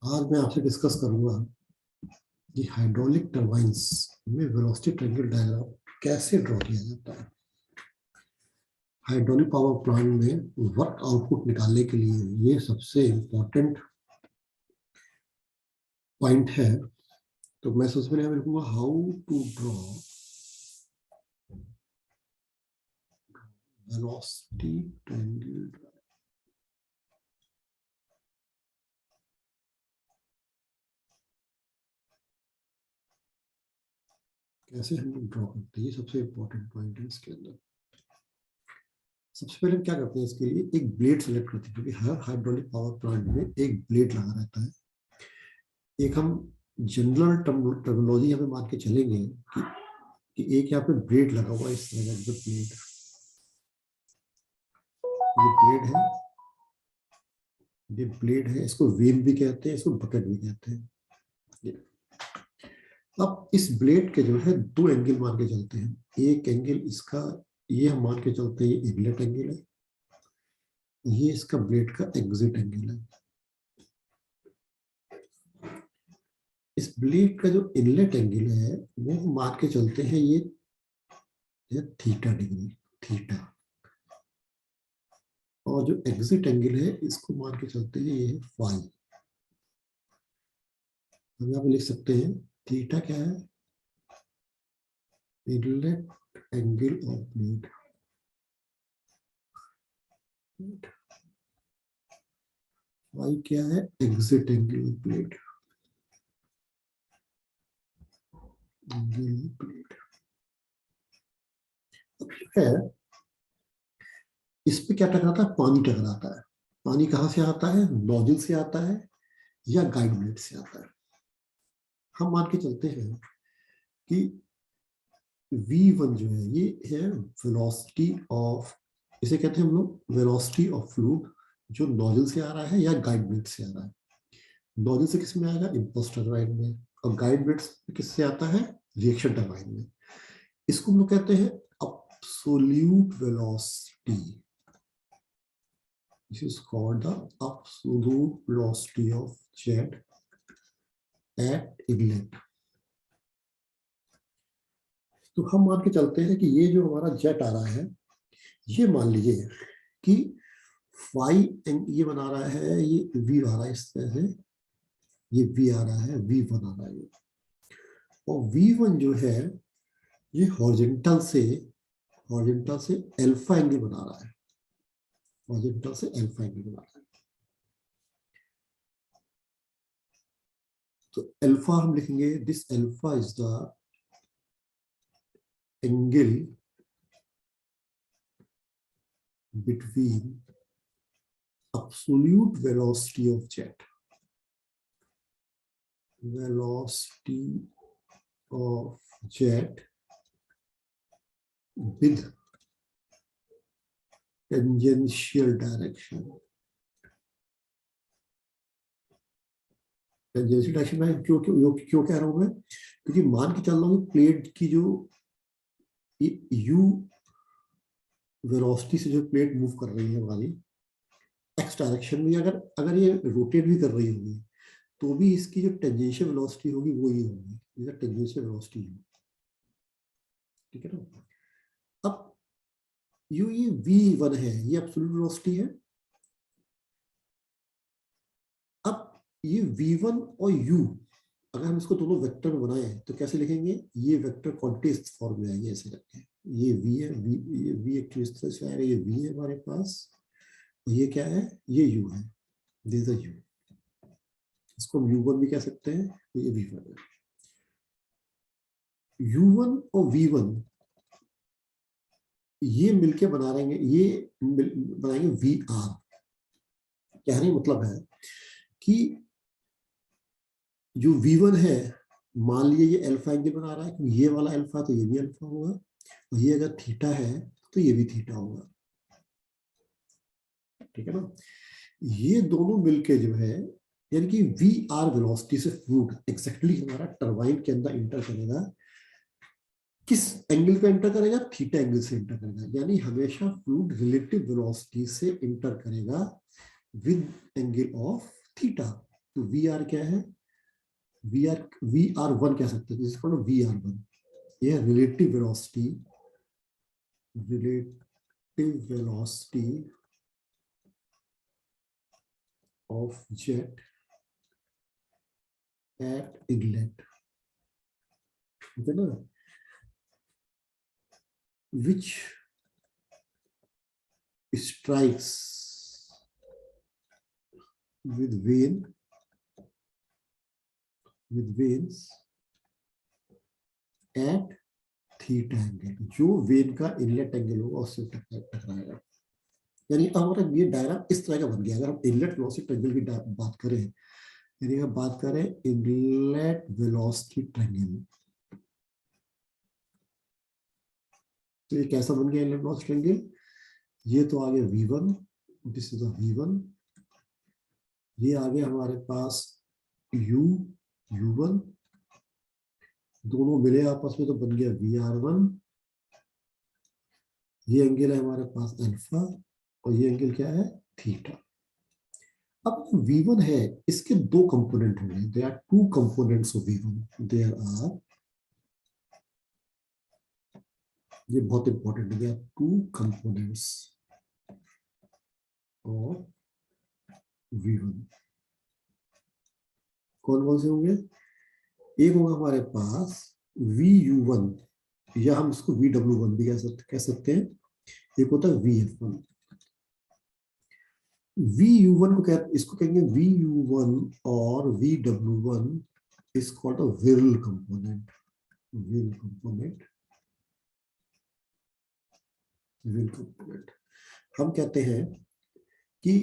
आज मैं आपसे डिस्कस करूंगा कि हाइड्रोलिक टरबाइंस में वेलोसिटी ट्रायंगल डायग्राम कैसे ड्रॉ किया जाता है। हाइड्रोलिक पावर प्लांट में वर्क आउटपुट निकालने के लिए ये सबसे इम्पोर्टेंट पॉइंट है। तो मैं सबसे पहले लिखूंगा how to draw velocity triangle. कैसे हम लोग ड्रॉ करते हैं, ये सबसे इम्पोर्टेंट पॉइंट है इसके अंदर। सबसे पहले हम क्या करते हैं, इसके लिए एक ब्लेड सेलेक्ट करते हैं, क्योंकि हर हाइड्रोलिक पावर प्लांट में एक ब्लेड लगा रहता है। एक हम जनरल टर्मिनोलॉजी हमें मान के चलेंगे कि एक यहाँ पे ब्लेड लगा हुआ है, इस तरह का ब्लेड, ये ब्लेड है, ये ब्लेड है, इसको वेन भी कहते हैं, इसको बकेट भी कहते हैं। अब इस ब्लेड के जो है दो एंगल मान के चलते हैं। एक एंगल इसका, ये हम मान के चलते हैं, ये इनलेट एंगल है, ये इसका ब्लेड का एग्जिट एंगल है। इस ब्लेड का जो इनलेट एंगल है वो हम मान के चलते हैं, ये थीटा डिग्री, थीटा। और जो एग्जिट एंगल है इसको मान के चलते हैं, ये है फाई। हम यहाँ पे लिख सकते हैं थीटा क्या है, inlet angle of blade, phi क्या है, एग्जिट एंगल ऑफ ब्लेड, है। इस पे क्या टकराता है, पानी टकराता है। पानी कहाँ से आता है, नोजल से आता है या गाइड ब्लेड से आता है। हम मान के चलते हैं कि V1 जो है ये है वेलोसिटी ऑफ, इसे कहते हैं हम लोग वेलोसिटी ऑफ फ्लूइड, जो नोजल से आ रहा है या गाइड ब्लेड से आ रहा है। नोजल से किस में आएगा, इम्पल्स टरबाइन में, और गाइड ब्लेड किससे आता है, रिएक्शन टरबाइन में। इसको हम लोग कहते हैं absolute velocity. This is called the absolute velocity of jet at inlet. तो हम मान के चलते हैं कि ये जो हमारा जेट आ रहा है, ये मान लीजिए कि फाई ये बना रहा है, ये वी आ रहा है, इस तरह से ये वी आ रहा है, V1 आ रहा है। और V1 जो है ये हॉरिजॉन्टल से अल्फा एंगल बना रहा है, हॉरिजॉन्टल से अल्फा एंगल बना रहा है। तो अल्फा हम लिखेंगे, this alpha is the angle between absolute velocity of jet, velocity of jet with tangential direction. Tangential direction में क्यों कह रहा हूं मैं, क्योंकि मान के चल रहा हूँ प्लेट की जो u वेलोसिटी से जो प्लेट मूव कर रही है हमारी एक्स डायरेक्शन में, अगर ये रोटेट भी कर रही होगी तो भी इसकी जो टेंजेंशियल वेलोसिटी होगी वो ये होगी, ये टेंजेंशियल वेलोसिटी है। ठीक है ना। अब ये v1 है, ये एब्सोल्यूट वेलोसिटी है। अब ये v1 और u अगर हम इसको दोनों वेक्टर में बनाए तो कैसे लिखेंगे, ये वेक्टर क्वांटिटी इस फॉर्म में आएगी, ऐसे करके। ये v है, ये v एक्चुअली इस तरह से आएगा, ये v है हमारे पास, ये क्या है, ये u है, दिस इज u। इसको हम u1 भी कह सकते हैं, ये v1 है। u1 और v1 ये मिलके बना रहेंगे, ये बनाएंगे vr। कहने मतलब है कि जो v1 है, मान लीजिए ये अल्फा एंगल बना रहा है, क्योंकि ये वाला अल्फा तो ये भी अल्फा होगा, और ये अगर थीटा है तो ये भी थीटा होगा। ठीक है ना। ये दोनों मिलके जो है, यानी कि वी आर वेलोसिटी से फ्लूइड एक्जैक्टली हमारा टरबाइन के अंदर इंटर करेगा। किस एंगल पे इंटर करेगा, थीटा एंगल से इंटर करेगा, यानी हमेशा फ्लूइड रिलेटिव वेलोसिटी से इंटर करेगा विद एंगल ऑफ थीटा। तो वी आर क्या है, वी आर वन कह सकते हैं, जिसको वी आर वन, यह relative velocity of jet eight inlet, ठीक है ना, which strikes with veins at theta angle, जो वेन का इनलेट एंगल होगा उससे टकराएगा। यानी हमारा ये डायग्राम इस तरह का बन गया। अगर हम इनलेट वेलोसिटी ट्रायंगल की बात करें, यानी हम बात करें इनलेट वेलोसिटी ट्रायंगल, तो ये कैसा बन गया इनलेट वेलोसिटी ट्रायंगल? ये तो आ गया V1, दिस इज V1, ये आ गया हमारे पास U1, दोनों मिले आपस में तो बन गया VR1, ये एंगल है हमारे पास अल्फा और ये एंगल क्या है, थीटा। अब V1 है, इसके दो कंपोनेंट होंगे, there are two components of V1, there are, ये बहुत इंपॉर्टेंट है, there are two components of V1। कौन कौन से होंगे? एक होगा हमारे पास VU1, या हम इसको VW1 भी कह सकते हैं, एक होता है VF1। VU1 को इसको कहेंगे VU1 और VW1 is called a viral component, viral component, viral component। हम कहते हैं कि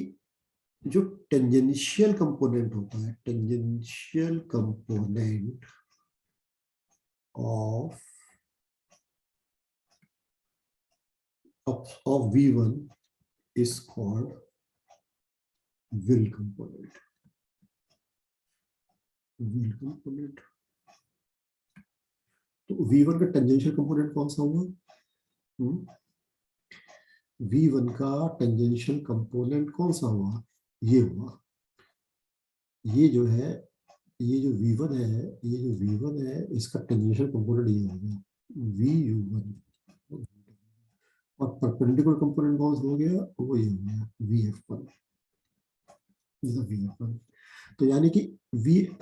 जो टेंजेंशियल कंपोनेंट होता है, tangential component of V1 is called will component, will component। तो V1 का टेंजेंशियल कंपोनेंट कौन सा हुआ? V1 का टेंजेंशियल कंपोनेंट कौन सा हुआ? ये हुआ, ये जो है, ये जो V1 है, ये जो V1 है, इसका टेंजेंशियल कंपोनेंट ये हो गया VU1, और परपेंडिकुलर कंपोनेंट कौन सा हो गया? वो ये हो गया VF1, VF1। तो यानी कि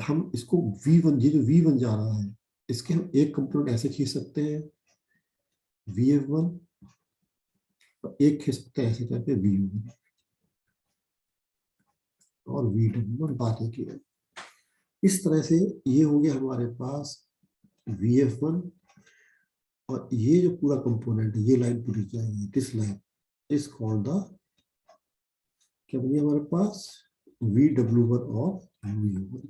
हम इसको V1, ये जो V1 जा रहा है, इसके हम एक कंपोनेंट ऐसे खींच सकते हैं VF1, और एक खींच सकते हैं ऐसे करके VU1 और VW1, बात एक ही है। इस तरह से ये हो गया हमारे पास VF1, और ये जो पूरा कंपोनेंट, ये लाइन पूरी जाएगी, this line is called the, क्या बन गया हमारे पास, VW1 और VU1।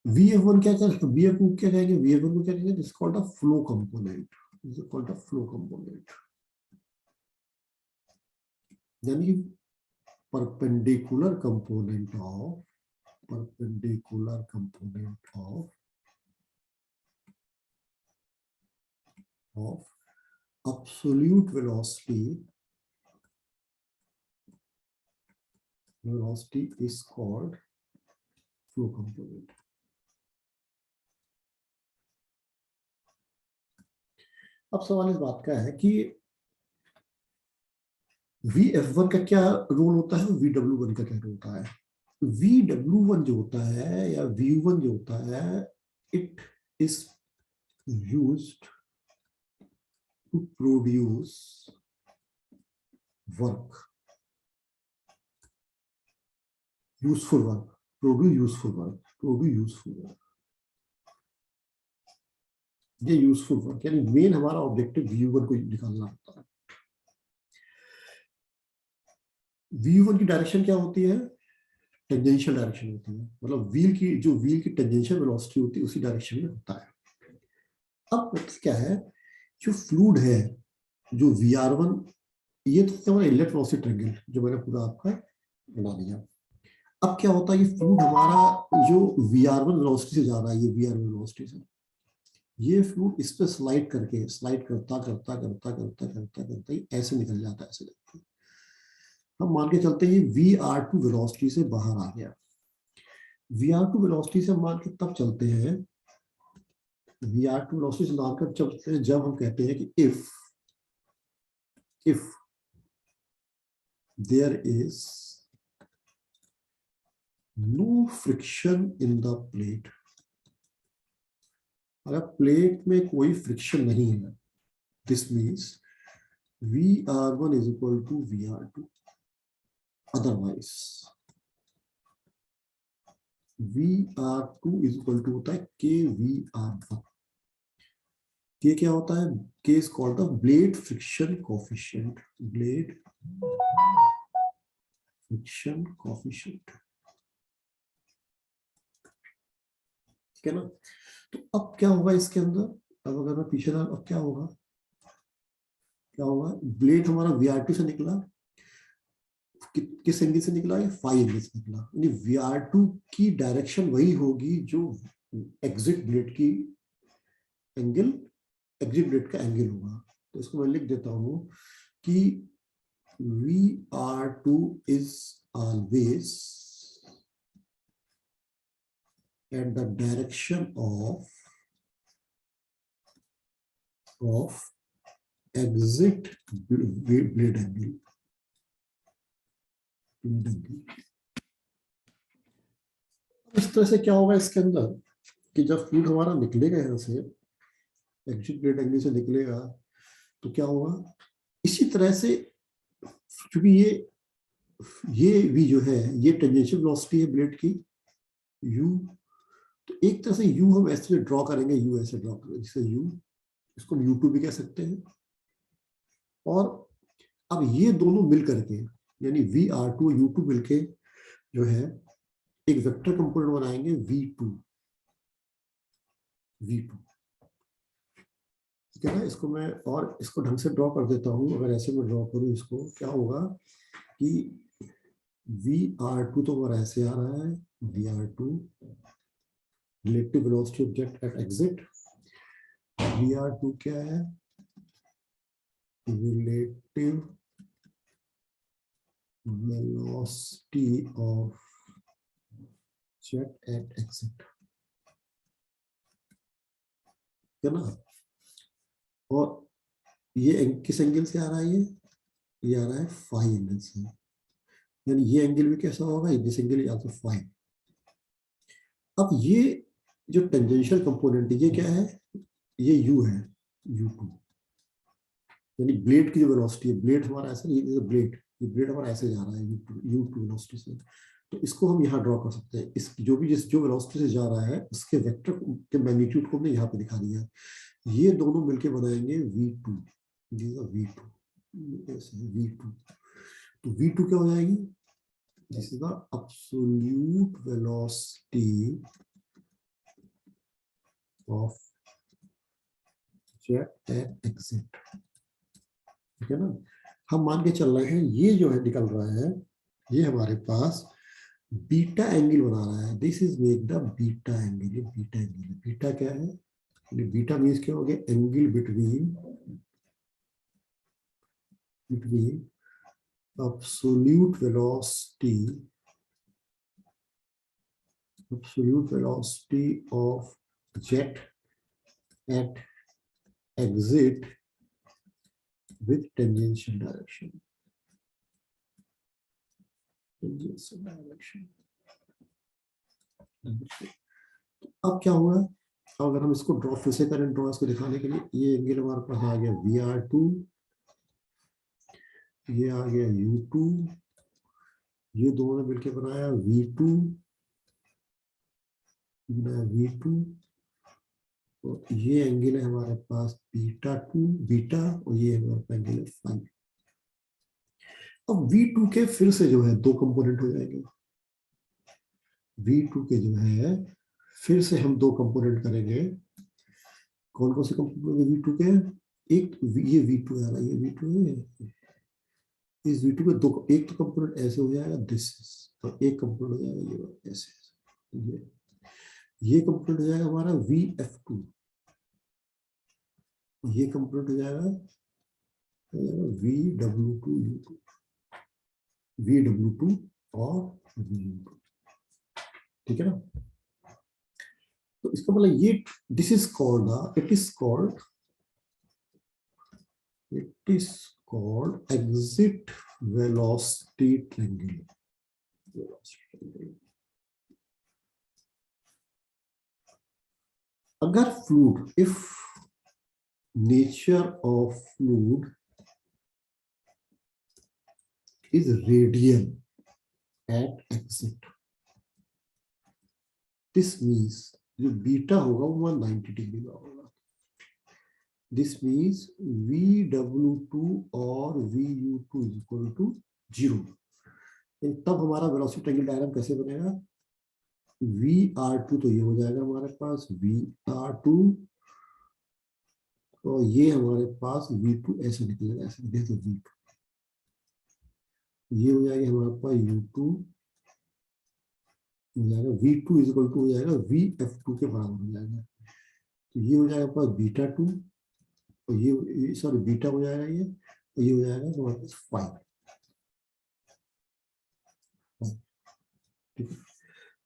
VF1 क्या करें, VF1 क्या कहेंगे, VF1 को क्या कहेंगे, this called the flow component, this is called the flow component, यानी perpendicular component of, perpendicular component of absolute velocity is called flow component। अब सवाल इस बात का है कि VF1 का क्या रोल होता है, VW1 का क्या रोल होता है? VW1 जो होता है या VU1 जो होता है, it is used to produce work, useful work, produce useful work, ये यूजफुल वर्क, यानी मेन हमारा ऑब्जेक्टिव VU1 को निकालना होता है। VU1 की डायरेक्शन क्या होती है? टेंजेंशियल डायरेक्शन होती है, मतलब व्हील की टेंजेंशियल वेलोसिटी होती है उसी डायरेक्शन में होता है। अब क्या है, जो फ्लूइड है, जो VR1, ये तो हमारा इनलेट वेलोसिटी ट्रायंगल जो मैंने पूरा आपका बना दिया। अब क्या होता है, ये फ्लूइड हमारा जो VR1 वेलोसिटी से जा रहा है, ये VR1 वेलोसिटी से, ये फ्लूइड इस पे स्लाइड करता करता ऐसे निकल जाता है, ऐसे हम मान के चलते हैं वी आर टू वेलोसिटी से बाहर आ गया। वी आर टू वेलोसिटी से मान के तब चलते हैं, वी आर टू वेलोसिटी से मान कर चलते हैं जब हम कहते हैं कि if there is no friction in the plate, अगर प्लेट में कोई फ्रिक्शन नहीं है, this means VR1 is equal to VR2, otherwise VR2 is equal to होता है KVR1। K क्या होता है? K is called the blade friction coefficient, blade friction coefficient, ठीक है ना। तो अब क्या होगा इसके अंदर, अब अगर मैं पीछे जाऊं, अब क्या होगा, क्या होगा, ब्लेड हमारा VR2 से निकला, किस एंगल से निकला है? फाई एंगल से निकला, यानी VR2 की डायरेक्शन वही होगी जो एग्जिट ब्लेड की एंगल, एग्जिट ब्लेड का एंगल होगा। तो इसको मैं लिख देता हूं कि VR2 is always at the direction of exit blade angle, इस तरह से क्या होगा इसके अंदर कि जब फ्लूइड हमारा निकलेगा यहाँ से, एग्जिट ब्लेड एंगल से निकलेगा, तो क्या होगा इसी तरह से, क्योंकि ये भी जो है ये टेंजेंशियल वेलोसिटी है ब्लेड की u, तो एक तरह से u हम ऐसे ड्रॉ करेंगे, u ऐसे ड्रॉ करेंगे, जिससे u, इसको हम u2 भी कह सकते हैं। और अब ये दोनों मिल करके, यानी VR2 u2 मिलके जो है एक वेक्टर कंपोनेंट बनाएंगे V2, ठीक है ना। इसको मैं और इसको ढंग से ड्रॉ कर देता हूं, अगर ऐसे में ड्रॉ करूं इसको, क्या होगा कि VR2 तो हमारा ऐसे आ रहा है, VR2 relative velocity object at exit, VR2 क्या है, relative velocity of jet at exit, है ना। और ये किस एंगल से आ रहा है, ये आ रहा है फाई एंगल से, यानी ये एंगल भी कैसा होगा, दिस एंगल या तो फाई। अब ये जो टेंजेंशियल कंपोनेंट है ये क्या है, ये u है, u2, यानी ब्लेड की जो वेलोसिटी है, ब्लेड हमारा ऐसा, ये ब्लेड, ये ब्लेड हमारा ऐसे जा रहा है u2 वेलोसिटी से, तो इसको हम यहाँ ड्रॉ कर सकते हैं। इस जो भी जो वेलोसिटी से जा रहा है उसके वेक्टर के मैग्नीट्यूड को हमने यहाँ पे दिखा दिया। ये दोनों मिलके बनाएंगे V2, V2 ऐसे V2, तो V2 क्या हो जाएगी, this is the absolute velocity of jet at exit, ठीक है ना। हम मान के चल रहे हैं ये जो है निकल रहा है, ये हमारे पास बीटा एंगल बना रहा है, this is make the beta angle, ये बीटा एंगल, बीटा क्या है, बीटा मीन्स क्या हो गया, angle between absolute velocity of jet at exit with tangential direction, अब क्या हुआ, अगर हम इसको ड्रॉ फिर से करें, ड्रॉ इसको दिखाने के लिए, ये एंगल हमारे पास आ गया VR2, ये आ गया U2, ये दोनों ने मिलकर बनाया V2, तो ये एंगल है हमारे पास बीटा, और ये हमारे पास एंगल है फाई। अब V2 के फिर से जो है दो कंपोनेंट हो जाएंगे, V2 के जो है फिर से हम दो कंपोनेंट करेंगे, कौन कौन से कंपोनेंट V2 के, एक ये V2 आ रहा है, ये V2 है, इस V2 के दो, एक तो कंपोनेंट ऐसे हो जाएगा दिस, और एक कंपोनेंट हो जाएगा ये ऐसे, ये कंपोनेंट हो जाएगा हमारा VF2, ये कंपोनेंट हो जाएगा VW2U2, VW2 और VU2, ठीक है ना। तो इसका मतलब ये this is called it is called exit velocity triangle. अगर fluid, if nature of fluid is radial at exit, this means जो बीटा होगा वो 190 डिग्री का होगा। दिस मीन्स VW2 और VU2 इज इक्वल टू 0। तब हमारा वेलोसिटी ट्रायंगल डायग्राम कैसे बनेगा? VR2 तो ये हो जाएगा हमारे पास VR2, और ये हमारे पास V2 ऐसे निकलेगा, ऐसे निकले तो V2, ये हो जाएगा हमारे पास U2 हो जाएगा, V2 इज इक्वल टू हो जाएगा VF2 के बराबर हो जाएगा। तो ये हो जाएगा पास β2, और ये सॉरी बीटा हो जाएगा ये, और ये हो जाएगा हमारे पास 5, ठीक है।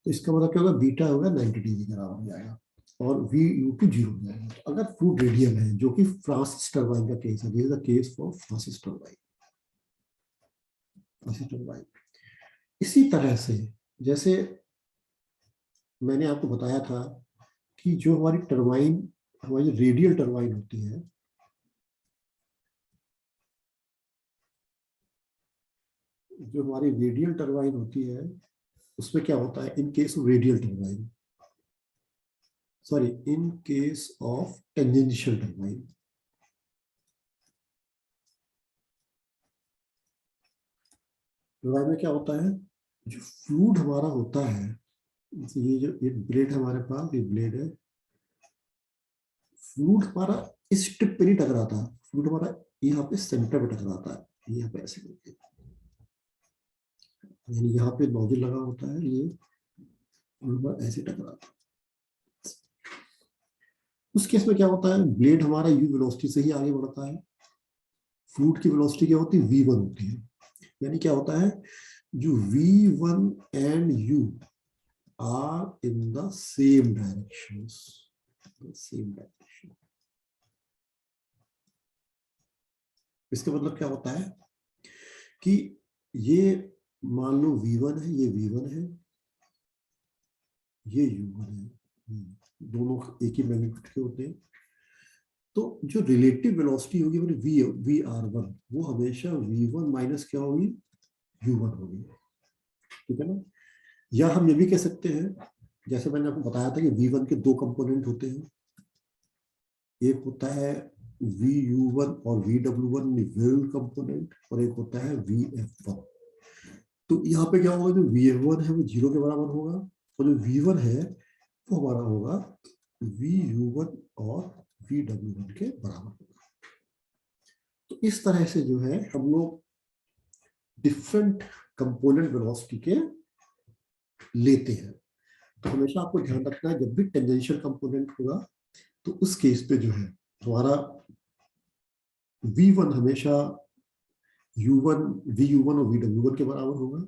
तो इसका मतलब क्या होगा? बीटा होगा 90 डिग्री के बराबर हो जाएगा, और VU2 0 हो जाएगा। तो अगर फ्लूइड रेडियल है, जो कि फ्रांसिस टरबाइन का केस है, this is the case for Francis turbine. इसी तरह से जैसे मैंने आपको बताया था कि जो हमारी टरबाइन, हमारी रेडियल टरबाइन होती है, जो हमारी रेडियल टरबाइन होती है, उसमें क्या होता है? In case of radial turbine, sorry, in case of tangential turbine, turbine में क्या होता है? जो फ्लूइड हमारा होता है, ये जो ये ब्लेड हमारे पास, ये ब्लेड है, फ्लूइड हमारा इस टिप पे नहीं टकराता, फ्लूइड हमारा यहाँ पे सेंटर पे टकराता है, यहाँ पे ऐसे करके, यानी यहाँ पे नोजल लगा होता है, ये ऐसे टकराता है। उस केस में क्या होता है? ब्लेड हमारा u वेलोसिटी से ही आगे बढ़ता है, फ्लूइड की वेलोसिटी क्या होती है? v1 होती है। यानी क्या होता है? जो v1 and u are in the same direction, इसका मतलब क्या होता है कि ये मान लो v1 है, ये v1 है, ये u1 है, दोनों एक ही मैग्नीट्यूड के होते हैं। तो जो रिलेटिव वेलोसिटी होगी VR1, वो हमेशा v1 माइनस क्या होगी? u1 होगी, ठीक है ना। या हम ये भी कह सकते हैं, जैसे मैंने आपको बताया था कि v1 के दो कंपोनेंट होते हैं, एक होता है VU1 और VW1 विल कंपोनेंट, और एक होता है VF1। तो यहाँ पे क्या होगा? जो VF1 है वो 0 के बराबर होगा, और जो V1 है वो हमारा होगा VU1 और VW1 के बराबर होगा। तो इस तरह से जो है हम लोग डिफरेंट कंपोनेंट वेलोसिटी के लेते हैं। तो हमेशा आपको ध्यान रखना है, जब भी टेंजेंशियल कंपोनेंट होगा तो उस केस पे जो है हमारा V1 हमेशा U1, VU1 और VW1 के बराबर होगा।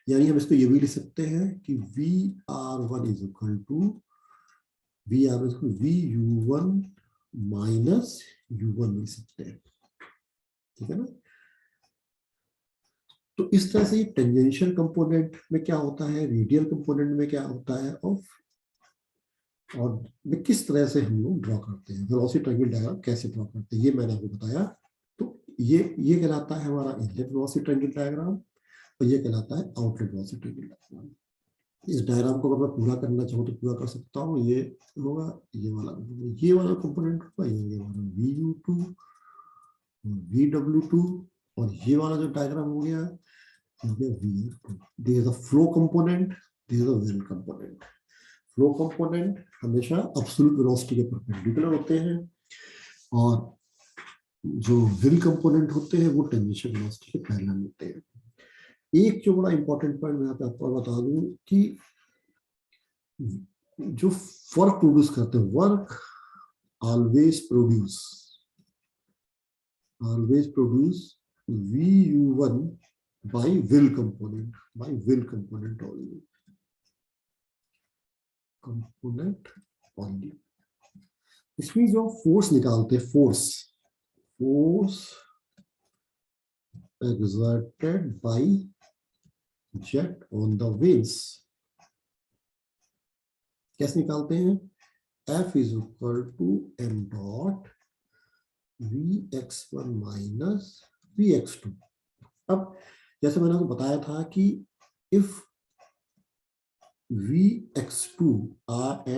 यानी हम इसको ये भी लिख सकते हैं कि VR1 is equal to VU1 minus U1 लिख सकते हैं, ठीक है ना। तो इस तरह से टेंजेंशियल कंपोनेंट में क्या होता है, रेडियल कंपोनेंट में क्या होता है, और किस तरह से हम लोग ड्रॉ करते हैं, वेलोसिटी ट्रायंगल डायग्राम कैसे ड्रॉ करते हैं, ये मैंने आपको बताया। तो ये कहलाता है हमारा इनलेट वेलोसिटी ट्रायंगल डायग्राम, और ये कहलाता है आउटलेट वेलोसिटी ट्रायंगल डायग्राम। इस डायग्राम को अगर मैं पूरा करना चाहूँ तो पूरा कर सकता हूँ। ये होगा, ये वाला कंपोनेंट होगा, ये वाला VU2 VW2, और ये वाला जो डायग्राम हो गया VF2। This is a flow component, this is a well component. Flow component हमेशा एब्सोल्यूट वेलोसिटी के परपेंडिकुलर होते हैं, और जो विल कंपोनेंट होते हैं वो टेंजेंशियल वेलोसिटी के पैरेलल होते हैं। एक जो बड़ा इंपॉर्टेंट पॉइंट मैं आपको बता दूं कि जो वर्क प्रोड्यूस करते हैं, work always produce VU1 by will component only, component only. इसमें जो फोर्स निकालते हैं, force exerted by jet on the wings, कैसे निकालते हैं? F is equal to m dot Vx1 minus Vx2. अब जैसे मैंने आपको बताया था कि if Vx2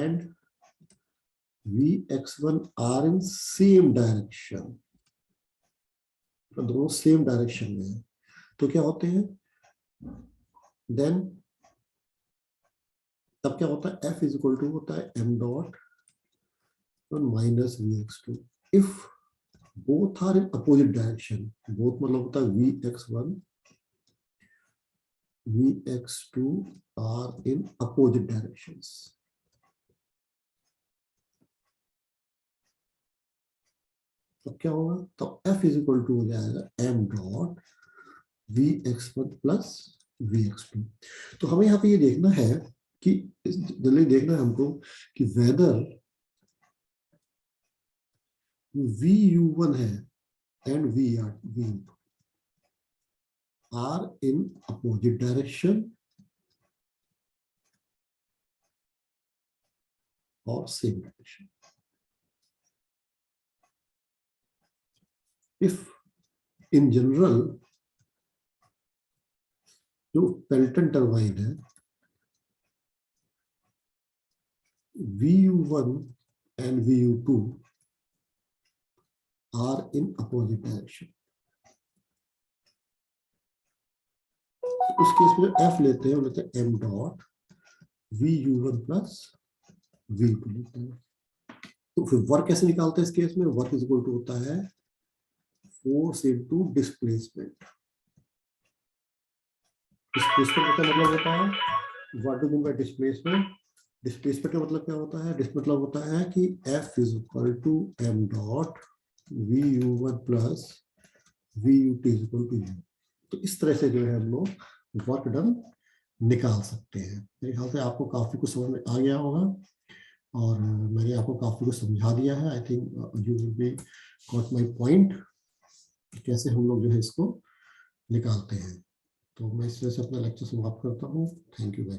and Vx1 are in same direction, तो दोनों सेम डायरेक्शन में है, तो क्या होते हैं? देन तब क्या होता है? F इज इक्वल टू होता है m dot minus Vx2 if both are in opposite direction. Both मतलब होता है Vx1 Vx2 are in opposite directions. तो क्या होगा? तो F इज इक्वल टू हो जाएगा m dot Vx1 plus Vx2. तो हमें यहाँ पे ये देखना है कि जल्दी देखना है हमको कि वेदर VU1 है and VU2 are in opposite direction और same direction. If in general जो पेल्टन टरबाइन है, VU1 and VU2 are in opposite direction. उस केस में F लेते हैं, वो लेते हैं m dot VU1 plus VU2 लेते हैं. तो फिर वर्क कैसे निकालते हैं इस केस में? वर्क इज इक्वल टू होता है फोर्स इनटू डिस्प्लेसमेंट. डिस्प्लेसमेंट का मतलब होता है, what do mean by displacement? Displacement का मतलब क्या होता है? मतलब होता है कि F is equal to m dot VU1 plus VU2 is equal to U. तो इस तरह से जो है हम लोग वर्क डन निकाल सकते हैं. मेरे ख्याल से आपको काफी कुछ समझ में आ गया होगा और मैंने आपको काफी कुछ समझा दिया है. I think you will be got my point, कैसे हम लोग जो है इसको निकालते हैं. तो मैं इस तरह से अपना लेक्चर समाप्त करता हूँ. Thank you very much.